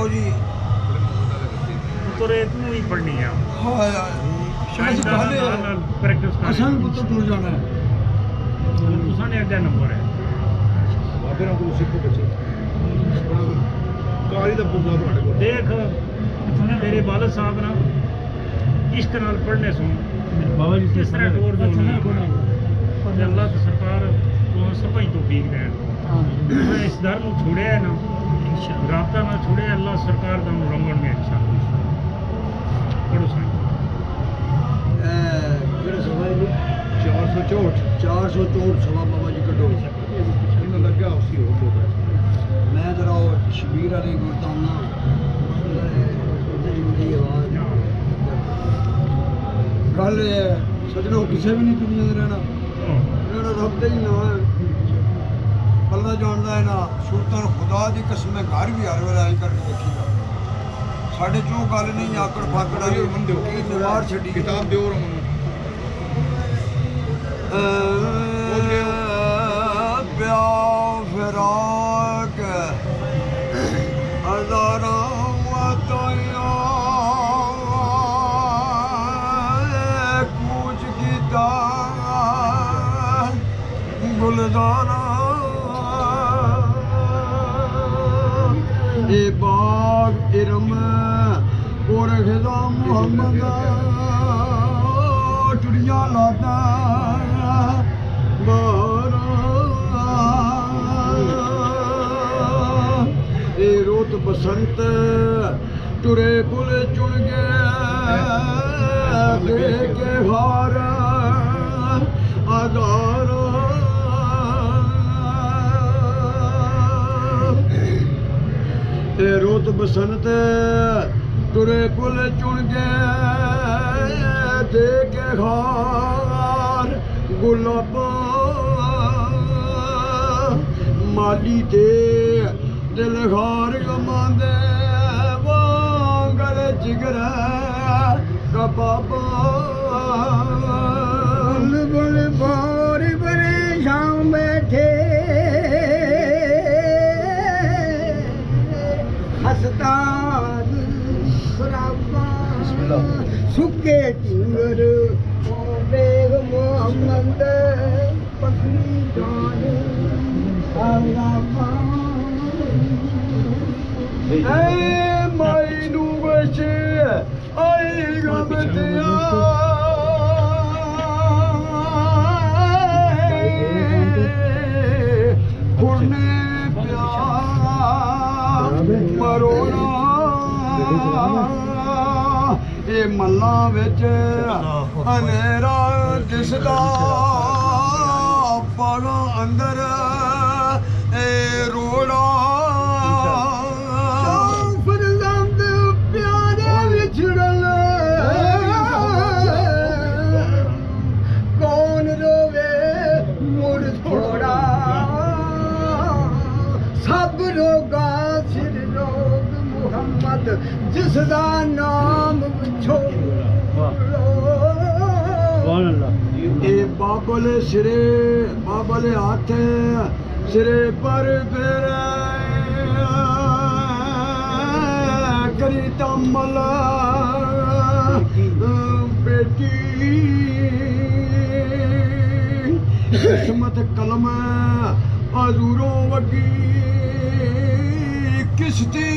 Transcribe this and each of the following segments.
आओ जी तुरे तू ही पढ़नी है हाँ यार शायद पहले प्रैक्टिस कर असल पुत्र टूर जाना है तुसाने अगला नंबर है बाबे ना को सिखो बच्चे कारी दा पुजा ਤੁਹਾਡੇ ਕੋਲ देख तेरे वालिद साहब ना इश्क नाल पढ़ने सुन बाबा जी किस तरह डोर जो अल्लाह की सरकार को सभी तौफीक देन मैं इस दर ਨੂੰ ਛੋੜਿਆ ਨਾ राबता ना छोड़े अल्लाह सरकार का रंगण में इंशाअल्लाह पढ़ो साईं किहड़े सवाल 464 सवा बाबा जी कटो ਇਹਨਾਂ ਲੱਗਾ ਉਸੇ ਹੋ ਤੋਂ मैं जरा वो शबीर अली गुरदाना मेरी आवाज़ गल सजनों किसी भी नहीं दुनिया में रहना रब का ही नाम है अल्लाह जानता है ना सुल्तान खुदा की कसम है घर भी हर वेले आई करके देखीगा साढ़े चो गल नहीं आकड़ फाकड़ वाली की दीवार छड़ी किताब दियो रमन प्यार फिराक हजारा कूच कीता गुलदारा ए बाग इरम और खिदा मोहम्मद टुड़िया लादा ए रोत बसंत टुरे पुल चुन गए के हार आधार रोत बसंत टुरे पुल चुन गए दे के हार गुलाब माली दे दिल हार गमांदे वांगर जिगर कबाबा बुल बोर बरे शाम बैठे हस्तान खराबा सुके टिंगर बेग मोहम्मद पत्नी जान आगापा ऐ माई नू बचे आई गमतिया खुरने प्यार मरोना ये मल्ला विच हनेरा दिसदा पाना अंदर ए रोड़ा फरजंद प्यारे विछड़ल कौन रोवे मुड़ थोड़ा सब रोगा सिर रोग मुहम्मद जिसदा नाम ए बाबल सिरे बाबल हाथ सिरे पर फिर करी तमल बेटी किस्मत कलम अजूरों वगी किश्ती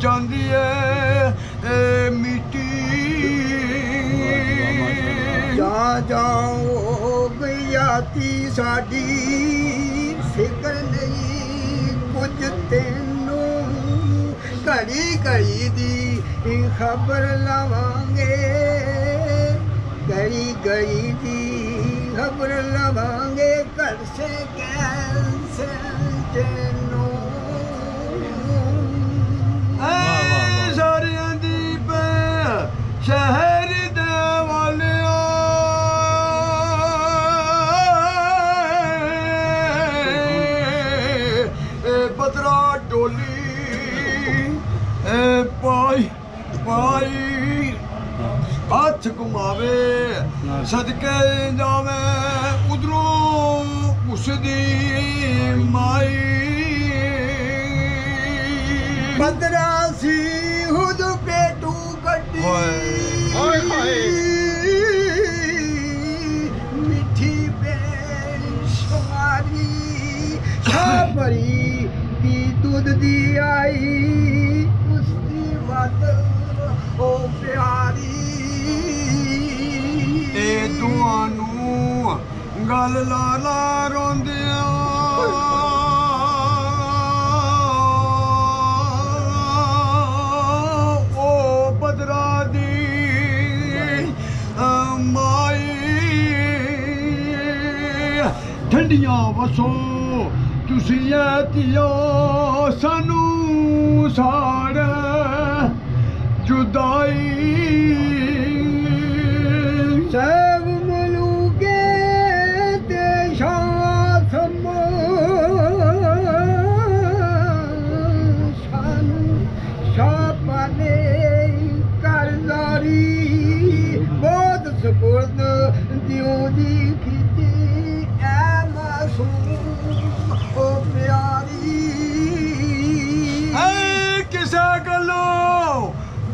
जांदी है मिट्टी जा जाओ गयाती साडी फिक्र नहीं कुछ तेनू घड़ी घड़ी दी खबर लवांगे घड़ी घड़ी दी खबर लवांगे घर से कैसे तेनू सारियां दी शहर दे वाले बदरा डोली पाई पाई हाथ घुमावे सदके जावे उधरों उसदी माई बदरा सी हुद पेटू गड्डी हाय हाय मिठी बेशुमारी शाबरी दी दूध दी आई उसकी वद ओ प्यारी ए तुआनू गल लाला रोंदिया ठंडिया वसो तुसी ऐतियो सानू साड़ जुदाई सब मलूके ते शासम सानू शापाने करदारी बहुत सपुर्द दियो दी ओ प्यारी किसा गलो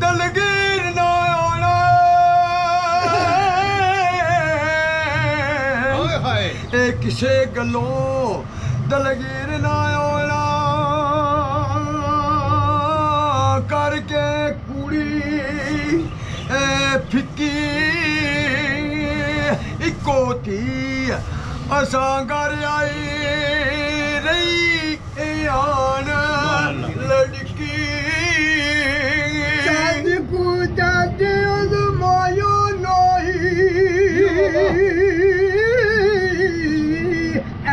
दलगीर ना आना किसे गलो दलगीर ना आना करके कुड़ी फिक्की इको थी असां घर आई रही आन लड़की जज को जज उजमायो नहीं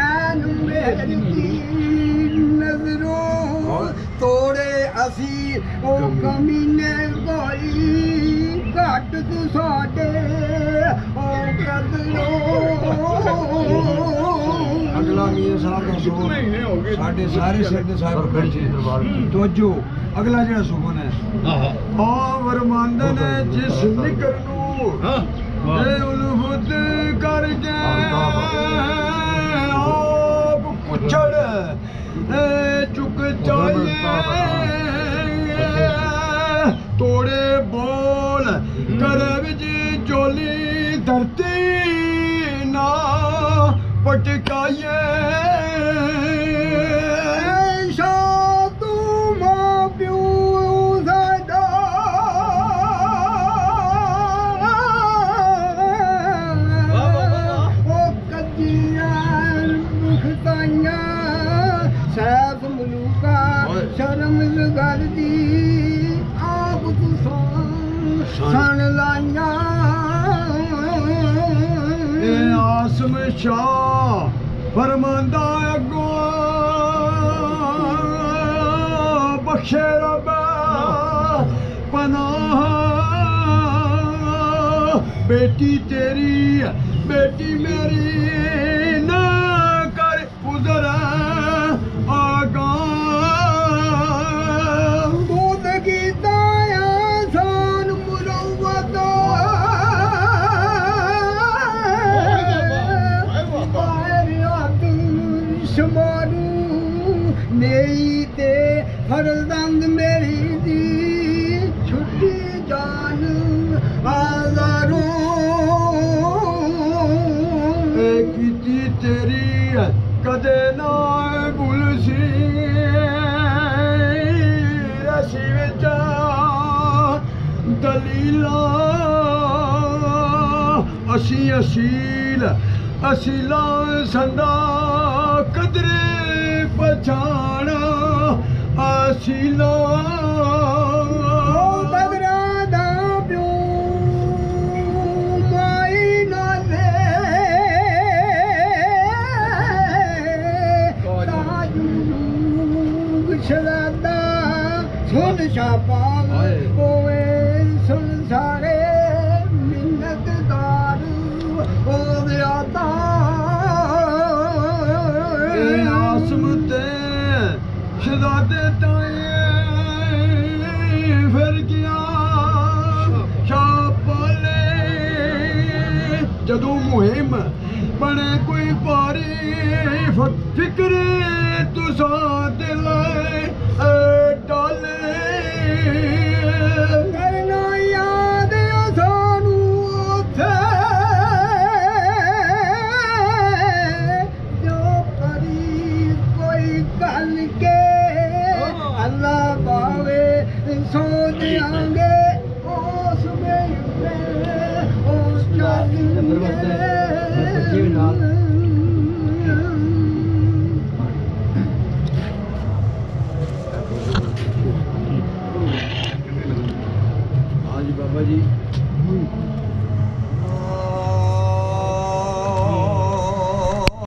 ऐन मेरी नजरों तोड़े असी ओ कमीने कोई घट तू साडे ओ कदरों अगला मियां साहब का सुमन साढ़े सारे सिर दे साहब बैठे तवज्जो अगला जेड़ा सुमन है आ वरमंद ने जिस निकर नू ए उल्फत करके आप कुचड़ चुक चाहिए तोड़े बोल कर विच जोली धरती ना पटकाइए ऐशा तू मां प्यू ज़दा ओ कजियां मुख्ताइयां सैफ मलूका शर्म लगदी आप तू सन लाइया आसम शाह फरमांदा अगो बख्शे रब पनाह बेटी तेरी बेटी मेरी न कर उधर आगा दूध की दाया सान मुरवत शुमारू मेरी ते फरजंद मेरी दी छुट्टी जान आजारों कीती तेरी कदे ना भूलसी रसी विच दलीला असी असील असीला संदा कदरे पछाना असीला बदरा दा प्यो माई नाले ताजू शरादा सुन शापाल ओए सुन सारे मिन्नतदार ओ दियाता शहजादे फिर गया शापाले जदों मुहिम बने कोई पारी फिक्र तुसा दिल डाले ਅੰਦਰ ਵਸਦਾ ਹੈ ਬੱਚੇ ਵੀ ਨਾਲ